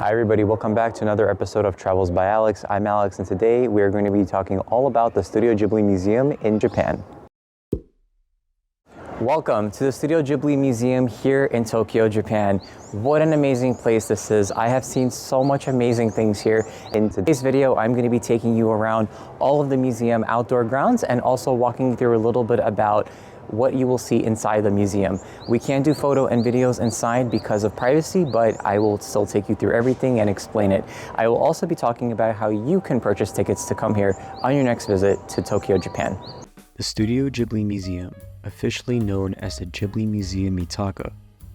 Hi everybody, welcome back to another episode of Travels by Alex. I'm Alex and today we are going to be talking all about the Studio Ghibli Museum in Japan. Welcome to the Studio Ghibli Museum here in Tokyo, Japan. What an amazing place this is. I have seen so much amazing things here. In today's video, I'm going to be taking you around all of the museum outdoor grounds and also walking you through a little bit about what you will see inside the museum. We can't do photo and videos inside because of privacy, but I will still take you through everything and explain it. I will also be talking about how you can purchase tickets to come here on your next visit to Tokyo, Japan. The Studio Ghibli Museum, officially known as the Ghibli Museum Mitaka,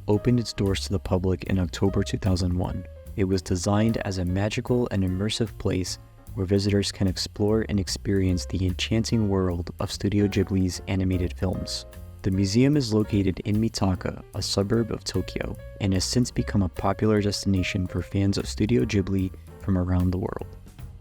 opened its doors to the public in October 2001. It was designed as a magical and immersive place where visitors can explore and experience the enchanting world of Studio Ghibli's animated films. The museum is located in Mitaka, a suburb of Tokyo, and has since become a popular destination for fans of Studio Ghibli from around the world.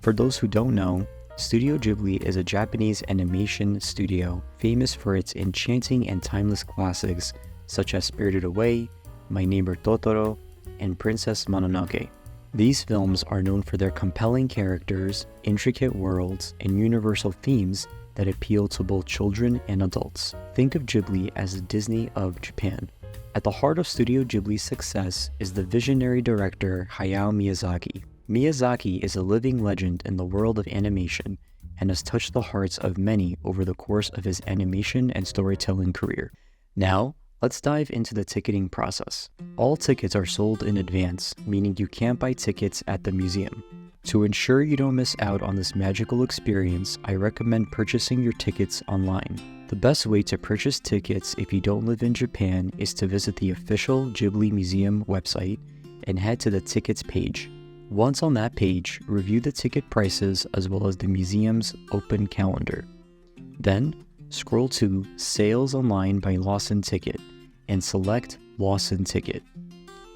For those who don't know, Studio Ghibli is a Japanese animation studio famous for its enchanting and timeless classics such as Spirited Away, My Neighbor Totoro, and Princess Mononoke. These films are known for their compelling characters, intricate worlds, and universal themes that appeal to both children and adults. Think of Ghibli as the Disney of Japan. At the heart of Studio Ghibli's success is the visionary director Hayao Miyazaki. Miyazaki is a living legend in the world of animation and has touched the hearts of many over the course of his animation and storytelling career. Now, let's dive into the ticketing process. All tickets are sold in advance, meaning you can't buy tickets at the museum. To ensure you don't miss out on this magical experience, I recommend purchasing your tickets online. The best way to purchase tickets if you don't live in Japan is to visit the official Ghibli Museum website and head to the tickets page. Once on that page, review the ticket prices as well as the museum's open calendar. Then, scroll to Sales Online by Lawson Ticket and select Lawson Ticket.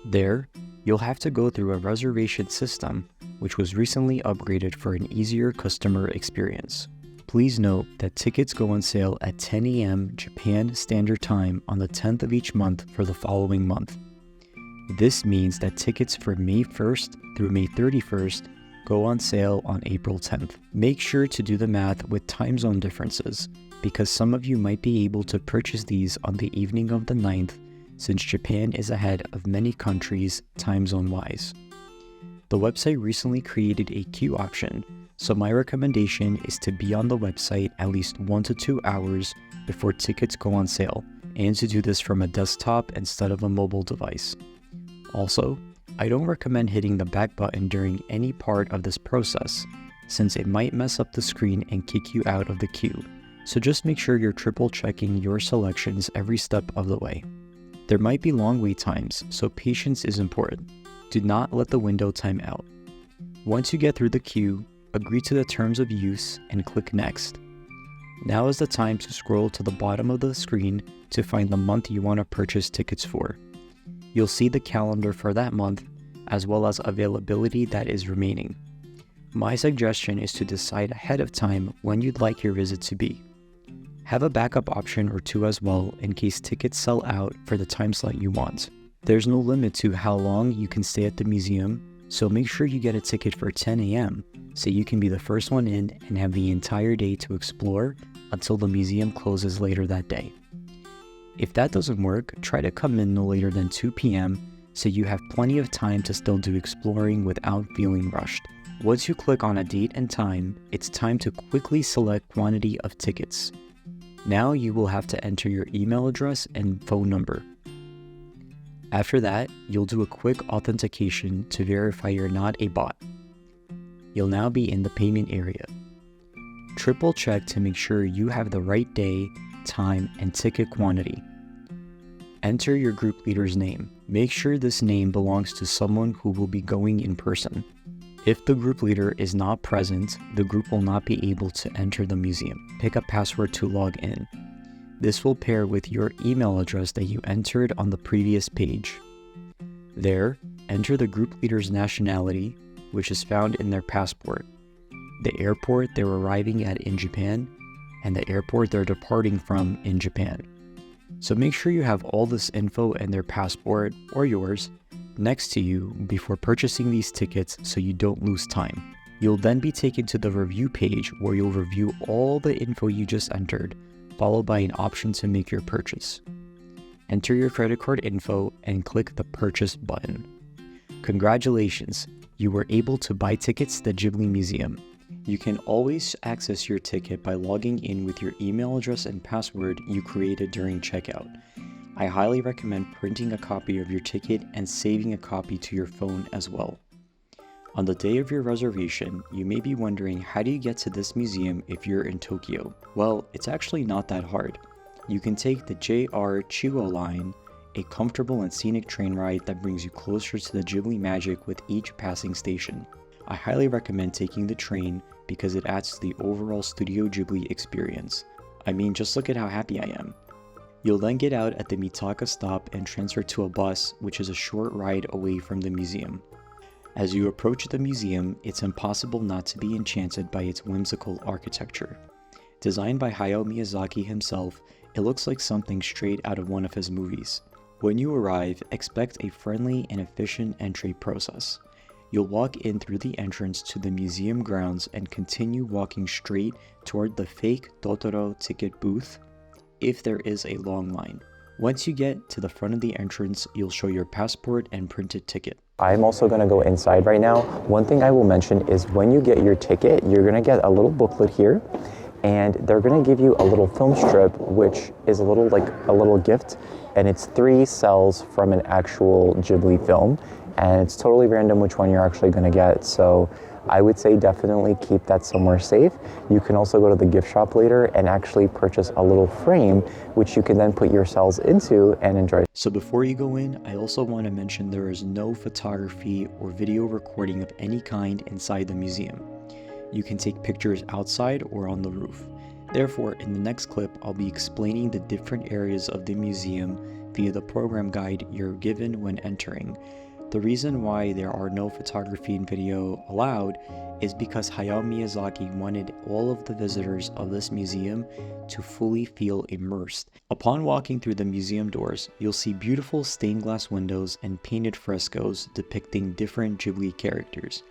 There, you'll have to go through a reservation system which was recently upgraded for an easier customer experience. Please note that tickets go on sale at 10 a.m. Japan Standard Time on the 10th of each month for the following month. This means that tickets for May 1st through May 31st go on sale on April 10th. Make sure to do the math with time zone differences, because some of you might be able to purchase these on the evening of the 9th, since Japan is ahead of many countries time zone-wise. The website recently created a queue option, so my recommendation is to be on the website at least 1 to 2 hours before tickets go on sale, and to do this from a desktop instead of a mobile device. Also, I don't recommend hitting the back button during any part of this process, since it might mess up the screen and kick you out of the queue. So just make sure you're triple checking your selections every step of the way. There might be long wait times, so patience is important. Do not let the window time out. Once you get through the queue, agree to the terms of use and click Next. Now is the time to scroll to the bottom of the screen to find the month you want to purchase tickets for. You'll see the calendar for that month, as well as availability that is remaining. My suggestion is to decide ahead of time when you'd like your visit to be. Have a backup option or two as well in case tickets sell out for the time slot you want. There's no limit to how long you can stay at the museum, so make sure you get a ticket for 10 a.m. so you can be the first one in and have the entire day to explore until the museum closes later that day. If that doesn't work, try to come in no later than 2 p.m. so you have plenty of time to still do exploring without feeling rushed. Once you click on a date and time, it's time to quickly select quantity of tickets. Now you will have to enter your email address and phone number. After that, you'll do a quick authentication to verify you're not a bot. You'll now be in the payment area. Triple check to make sure you have the right day, time, and ticket quantity. Enter your group leader's name. Make sure this name belongs to someone who will be going in person. If the group leader is not present, the group will not be able to enter the museum. Pick a password to log in. This will pair with your email address that you entered on the previous page. There, enter the group leader's nationality, which is found in their passport, the airport they're arriving at in Japan, and the airport they're departing from in Japan. So make sure you have all this info in their passport or yours, next to you before purchasing these tickets so you don't lose time. You'll then be taken to the review page where you'll review all the info you just entered, followed by an option to make your purchase. Enter your credit card info and click the purchase button. Congratulations, you were able to buy tickets to the Ghibli Museum. You can always access your ticket by logging in with your email address and password you created during checkout. I highly recommend printing a copy of your ticket and saving a copy to your phone as well. On the day of your reservation, you may be wondering, how do you get to this museum if you're in Tokyo? Well, it's actually not that hard. You can take the JR Chigo line, a comfortable and scenic train ride that brings you closer to the Ghibli magic with each passing station. I highly recommend taking the train because it adds to the overall Studio Ghibli experience. I mean, just look at how happy I am. You'll then get out at the Mitaka stop and transfer to a bus, which is a short ride away from the museum. As you approach the museum, it's impossible not to be enchanted by its whimsical architecture. Designed by Hayao Miyazaki himself, it looks like something straight out of one of his movies. When you arrive, expect a friendly and efficient entry process. You'll walk in through the entrance to the museum grounds and continue walking straight toward the fake Totoro ticket booth if there is a long line. Once you get to the front of the entrance, you'll show your passport and printed ticket. I'm also going to go inside right now. One thing I will mention is when you get your ticket, you're going to get a little booklet here, and they're going to give you a little film strip, which is a little gift, and it's 3 cells from an actual Ghibli film, and it's totally random which one you're actually going to get. So I would say definitely keep that somewhere safe. You can also go to the gift shop later and actually purchase a little frame, which you can then put your cells into and enjoy. So before you go in, I also want to mention there is no photography or video recording of any kind inside the museum. You can take pictures outside or on the roof. Therefore, in the next clip, I'll be explaining the different areas of the museum via the program guide you're given when entering. The reason why there are no photography and video allowed is because Hayao Miyazaki wanted all of the visitors of this museum to fully feel immersed. Upon walking through the museum doors, you'll see beautiful stained glass windows and painted frescoes depicting different Ghibli characters.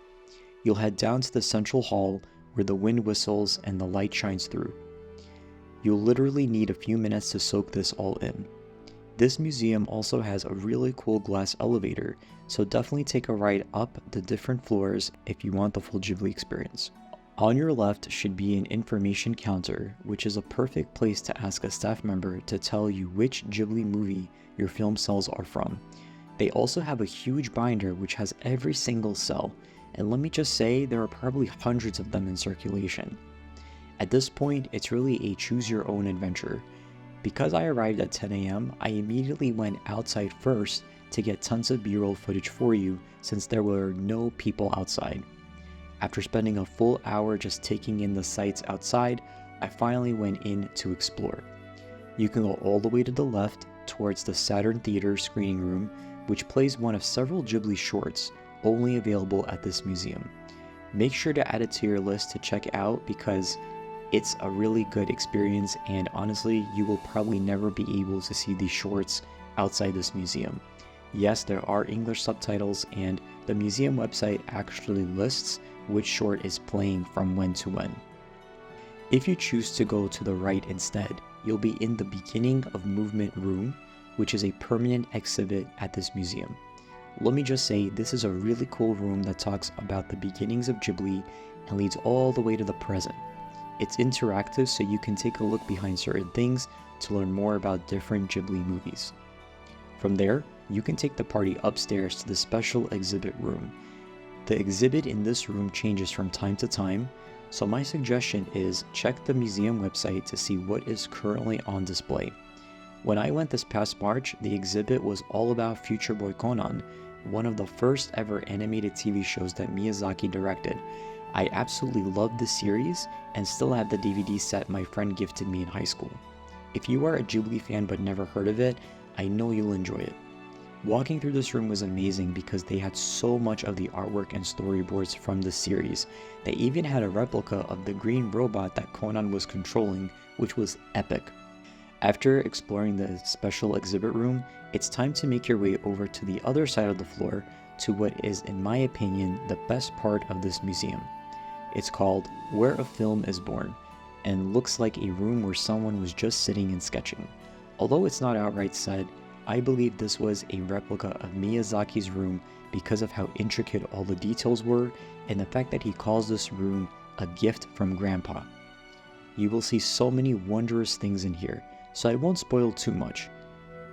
You'll head down to the central hall where the wind whistles and the light shines through. You'll literally need a few minutes to soak this all in. This museum also has a really cool glass elevator, so definitely take a ride up the different floors if you want the full Ghibli experience. On your left should be an information counter, which is a perfect place to ask a staff member to tell you which Ghibli movie your film cells are from. They also have a huge binder which has every single cell, and let me just say there are probably hundreds of them in circulation. At this point, it's really a choose your own adventure. Because I arrived at 10 AM, I immediately went outside first to get tons of B-roll footage for you since there were no people outside. After spending a full hour just taking in the sights outside, I finally went in to explore. You can go all the way to the left towards the Saturn Theater screening room, which plays one of several Ghibli shorts only available at this museum. Make sure to add it to your list to check out because it's a really good experience, and honestly, you will probably never be able to see these shorts outside this museum. Yes, there are English subtitles, and the museum website actually lists which short is playing from when to when. If you choose to go to the right instead, you'll be in the Beginning of Movement room, which is a permanent exhibit at this museum. Let me just say, this is a really cool room that talks about the beginnings of Ghibli and leads all the way to the present. It's interactive, so you can take a look behind certain things to learn more about different Ghibli movies. From there, you can take the party upstairs to the special exhibit room. The exhibit in this room changes from time to time, so my suggestion is check the museum website to see what is currently on display. When I went this past March, the exhibit was all about Future Boy Conan, one of the first ever animated TV shows that Miyazaki directed. I absolutely loved this series and still have the DVD set my friend gifted me in high school. If you are a Ghibli fan but never heard of it, I know you'll enjoy it. Walking through this room was amazing because they had so much of the artwork and storyboards from the series. They even had a replica of the green robot that Conan was controlling, which was epic. After exploring the special exhibit room, it's time to make your way over to the other side of the floor to what is, in my opinion, the best part of this museum. It's called Where a Film is Born, and looks like a room where someone was just sitting and sketching. Although it's not outright said, I believe this was a replica of Miyazaki's room because of how intricate all the details were and the fact that he calls this room a gift from Grandpa. You will see so many wondrous things in here, so I won't spoil too much.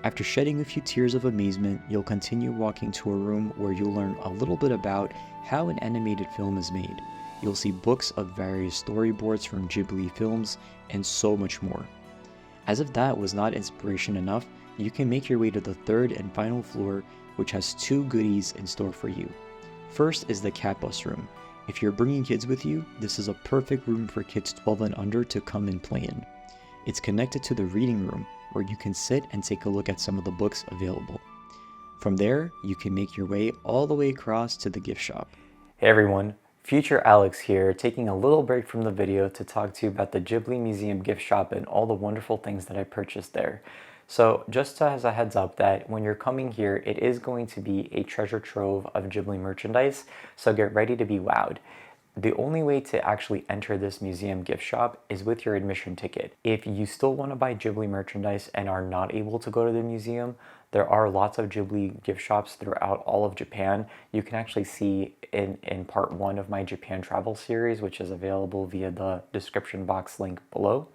After shedding a few tears of amazement, you'll continue walking to a room where you'll learn a little bit about how an animated film is made. You'll see books of various storyboards from Ghibli films and so much more. As if that was not inspiration enough, you can make your way to the third and final floor, which has two goodies in store for you. First is the Cat Bus room. If you're bringing kids with you, this is a perfect room for kids 12 and under to come and play in. It's connected to the reading room, where you can sit and take a look at some of the books available. From there, you can make your way all the way across to the gift shop. Hey everyone, Future Alex here, taking a little break from the video to talk to you about the Ghibli Museum gift shop and all the wonderful things that I purchased there. So just as a heads up that when you're coming here, it is going to be a treasure trove of Ghibli merchandise, so get ready to be wowed. The only way to actually enter this museum gift shop is with your admission ticket. If you still want to buy Ghibli merchandise and are not able to go to the museum, there are lots of Ghibli gift shops throughout all of Japan. You can actually see in part 1 of my Japan travel series, which is available via the description box link below.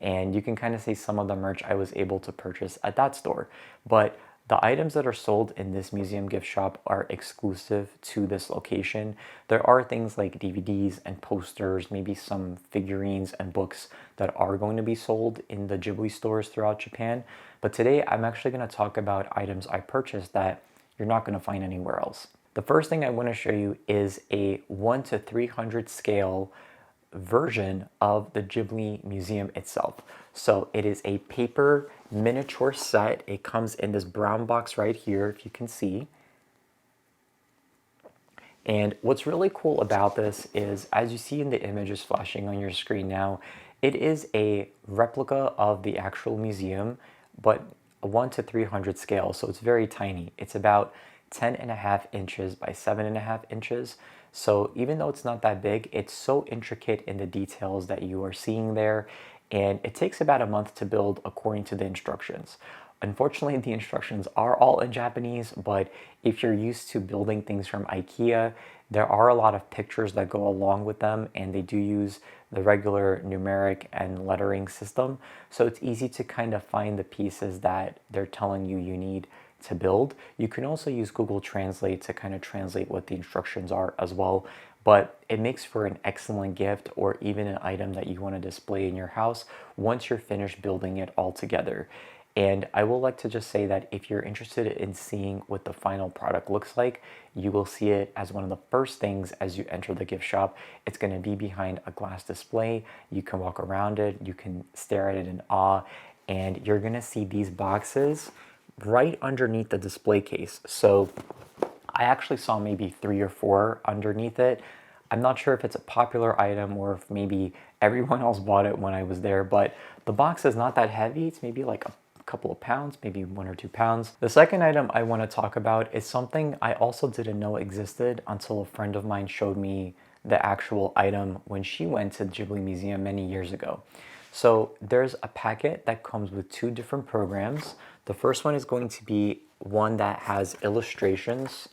And you can kind of see some of the merch I was able to purchase at that store. But the items that are sold in this museum gift shop are exclusive to this location. There are things like DVDs and posters, maybe some figurines and books that are going to be sold in the Ghibli stores throughout Japan. But today I'm actually going to talk about items I purchased that you're not going to find anywhere else. The first thing I want to show you is a 1:300 scale version of the Ghibli Museum itself. So it is a paper miniature set. It comes in this brown box right here, if you can see. And what's really cool about this is, as you see in the images flashing on your screen now, it is a replica of the actual museum, but a 1:300 scale, so it's very tiny. It's about 10.5 inches by 7.5 inches. So even though it's not that big, it's so intricate in the details that you are seeing there, and it takes about a month to build according to the instructions. Unfortunately, the instructions are all in Japanese, but if you're used to building things from IKEA, there are a lot of pictures that go along with them, and they do use the regular numeric and lettering system. So it's easy to kind of find the pieces that they're telling you need to build. You can also use Google Translate to kind of translate what the instructions are as well, but it makes for an excellent gift or even an item that you want to display in your house once you're finished building it all together. And I will like to just say that if you're interested in seeing what the final product looks like, you will see it as one of the first things as you enter the gift shop. It's going to be behind a glass display. You can walk around it, you can stare at it in awe, and you're going to see these boxes right underneath the display case. So I actually saw maybe 3 or 4 underneath it. I'm not sure if it's a popular item or if maybe everyone else bought it when I was there, but the box is not that heavy. It's maybe like a couple of pounds, maybe 1 or 2 pounds. The second item I want to talk about is something I also didn't know existed until a friend of mine showed me the actual item when she went to the Ghibli Museum many years ago. So there's a packet that comes with 2 different programs. The first one is going to be one that has illustrations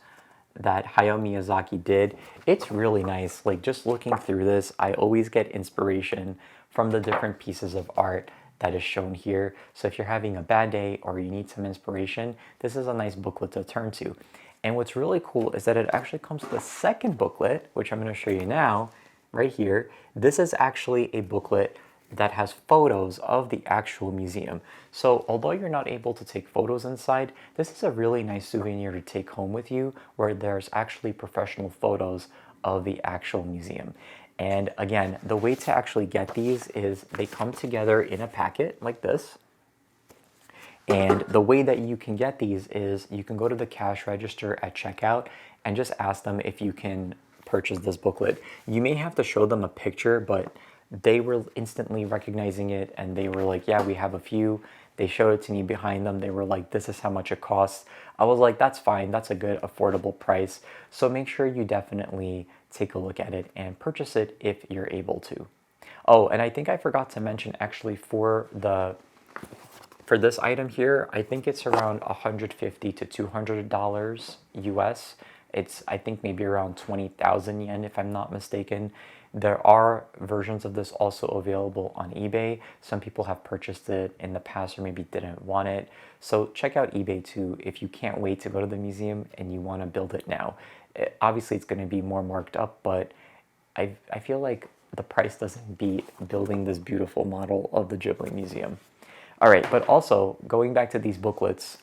that Hayao Miyazaki did. It's really nice. Like, just looking through this, I always get inspiration from the different pieces of art that is shown here. So if you're having a bad day or you need some inspiration, this is a nice booklet to turn to. And what's really cool is that it actually comes with a second booklet, which I'm going to show you now, right here. This is actually a booklet that has photos of the actual museum. So although you're not able to take photos inside, this is a really nice souvenir to take home with you, where there's actually professional photos of the actual museum. And again, the way to actually get these is they come together in a packet like this. And the way that you can get these is you can go to the cash register at checkout and just ask them if you can purchase this booklet. You may have to show them a picture, but they were instantly recognizing it, and they were like, yeah, we have a few. They showed it to me behind them. They were like, this is how much it costs. I was like, that's fine. That's a good affordable price. So make sure you definitely take a look at it and purchase it if you're able to. Oh, and I think I forgot to mention actually for this item here, I think it's around $150 to $200 US. It's, I think, maybe around 20,000 yen if I'm not mistaken. There are versions of this also available on eBay. Some people have purchased it in the past or maybe didn't want it. So check out eBay too if you can't wait to go to the museum and you want to build it now. Obviously it's going to be more marked up, but I feel like the price doesn't beat building this beautiful model of the Ghibli Museum. All right, but also going back to these booklets,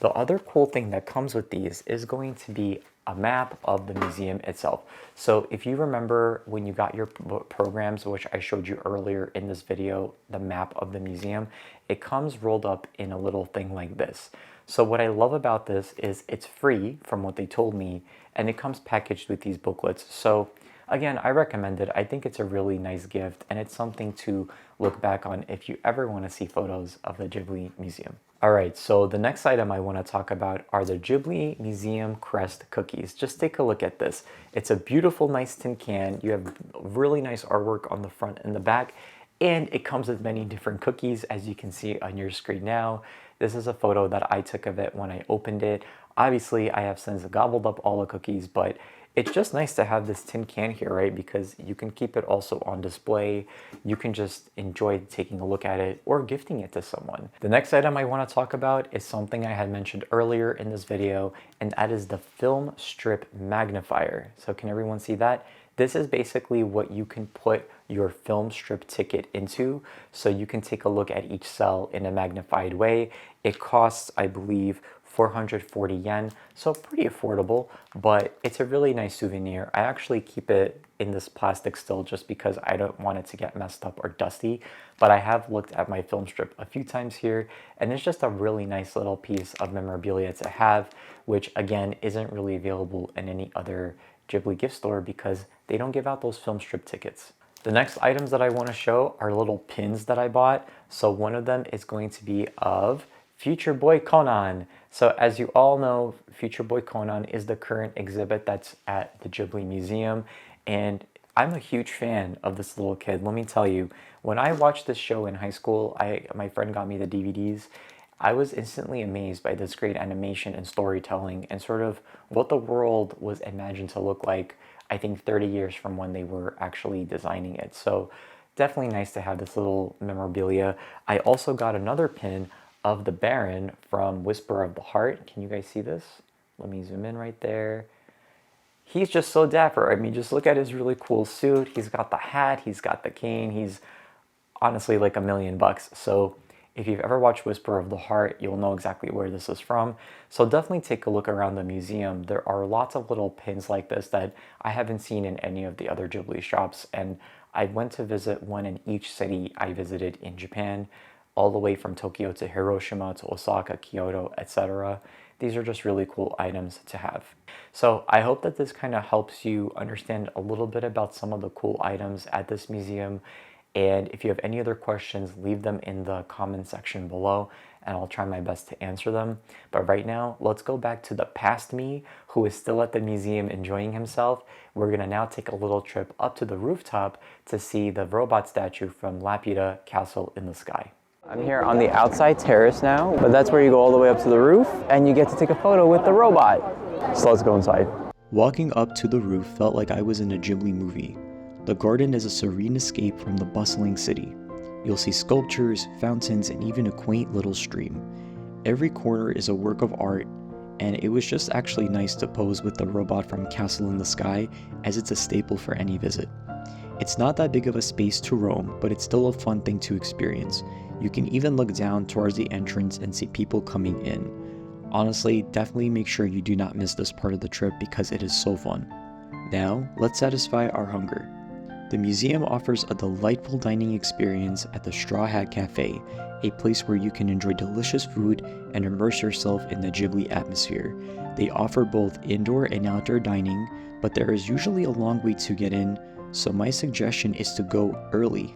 the other cool thing that comes with these is going to be a map of the museum itself. So if you remember when you got your programs, which I showed you earlier in this video, the map of the museum, it comes rolled up in a little thing like this. So what I love about this is it's free from what they told me, and it comes packaged with these booklets. So again, I recommend it. I think it's a really nice gift, and it's something to look back on if you ever want to see photos of the Ghibli Museum. All right, so the next item I want to talk about are the Ghibli Museum Crest cookies. Just take a look at this. It's a beautiful, nice tin can. You have really nice artwork on the front and the back, and it comes with many different cookies, as you can see on your screen now. This is a photo that I took of it when I opened it. Obviously, I have since gobbled up all the cookies, but it's just nice to have this tin can here, right? Because you can keep it also on display. You can just enjoy taking a look at it or gifting it to someone. The next item I want to talk about is something I had mentioned earlier in this video, and that is the film strip magnifier. So can everyone see that? This is basically what you can put your film strip ticket into, so you can take a look at each cell in a magnified way. It costs, I believe, 440 yen, so pretty affordable, but it's a really nice souvenir. I actually keep it in this plastic still just because I don't want it to get messed up or dusty, but I have looked at my film strip a few times here, and it's just a really nice little piece of memorabilia to have, which again isn't really available in any other Ghibli gift store because they don't give out those film strip tickets. The next items that I want to show are little pins that I bought. So one of them is going to be of Future Boy Conan. So as you all know, Future Boy Conan is the current exhibit that's at the Ghibli Museum, and I'm a huge fan of this little kid. Let me tell you, when I watched this show in high school, my friend got me the DVDs. I was instantly amazed by this great animation and storytelling and sort of what the world was imagined to look like, I think 30 years from when they were actually designing it. So definitely nice to have this little memorabilia. I also got another pin of the Baron from Whisper of the Heart. Can you guys see this? Let me zoom in right there. He's just so dapper. I mean, just look at his really cool suit. He's got the hat, he's got the cane. He's honestly like $1,000,000. So if you've ever watched Whisper of the Heart, you'll know exactly where this is from. So definitely take a look around the museum. There are lots of little pins like this that I haven't seen in any of the other Ghibli shops. And I went to visit one in each city I visited in Japan, all the way from Tokyo to Hiroshima to Osaka, Kyoto, etc. These are just really cool items to have. So I hope that this kind of helps you understand a little bit about some of the cool items at this museum. And if you have any other questions, leave them in the comment section below and I'll try my best to answer them. But right now, let's go back to the past me who is still at the museum enjoying himself. We're gonna now take a little trip up to the rooftop to see the robot statue from Laputa Castle in the Sky. I'm here on the outside terrace now, but that's where you go all the way up to the roof and you get to take a photo with the robot. So let's go inside. Walking up to the roof felt like I was in a Ghibli movie. The garden is a serene escape from the bustling city. You'll see sculptures, fountains, and even a quaint little stream. Every corner is a work of art, and it was just actually nice to pose with the robot from Castle in the Sky, as it's a staple for any visit. It's not that big of a space to roam, but it's still a fun thing to experience. You can even look down towards the entrance and see people coming in. Honestly, definitely make sure you do not miss this part of the trip because it is so fun. Now, let's satisfy our hunger. The museum offers a delightful dining experience at the Straw Hat Cafe, a place where you can enjoy delicious food and immerse yourself in the Ghibli atmosphere. They offer both indoor and outdoor dining, but there is usually a long wait to get in, So my suggestion is to go early.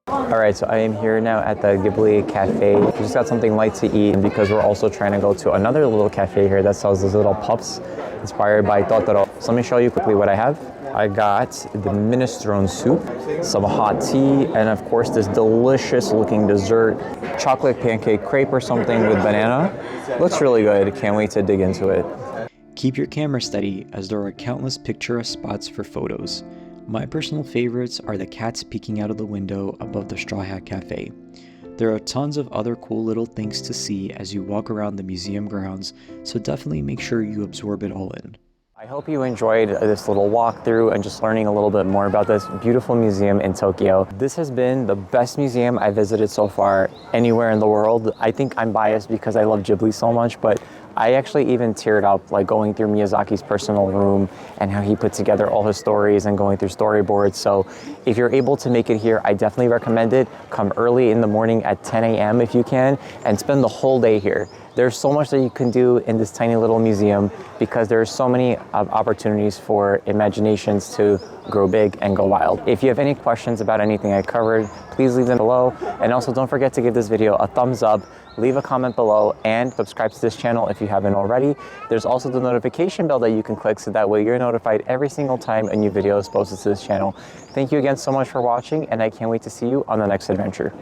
All right, so I am here now at the Ghibli Cafe. We just got something light to eat because we're also trying to go to another little cafe here that sells these little puffs inspired by Totoro. So let me show you quickly what I have. I got the minestrone soup, some hot tea, and of course this delicious looking dessert, chocolate pancake crepe or something with banana. Looks really good, can't wait to dig into it. Keep your camera steady as there are countless picturesque spots for photos. My personal favorites are the cats peeking out of the window above the Straw Hat Cafe. There are tons of other cool little things to see as you walk around the museum grounds, so definitely make sure you absorb it all in. I hope you enjoyed this little walkthrough and just learning a little bit more about this beautiful museum in Tokyo. This has been the best museum I visited so far anywhere in the world. I think I'm biased because I love Ghibli so much, but I actually even teared up like going through Miyazaki's personal room and how he put together all his stories and going through storyboards. So if you're able to make it here, I definitely recommend it. Come early in the morning at 10 a.m. if you can and spend the whole day here. There's so much that you can do in this tiny little museum because there's so many opportunities for imaginations to grow big and go wild. If you have any questions about anything I covered, please leave them below. And also don't forget to give this video a thumbs up, leave a comment below, and subscribe to this channel if you haven't already. There's also the notification bell that you can click so that way you're notified every single time a new video is posted to this channel. Thank you again so much for watching, and I can't wait to see you on the next adventure.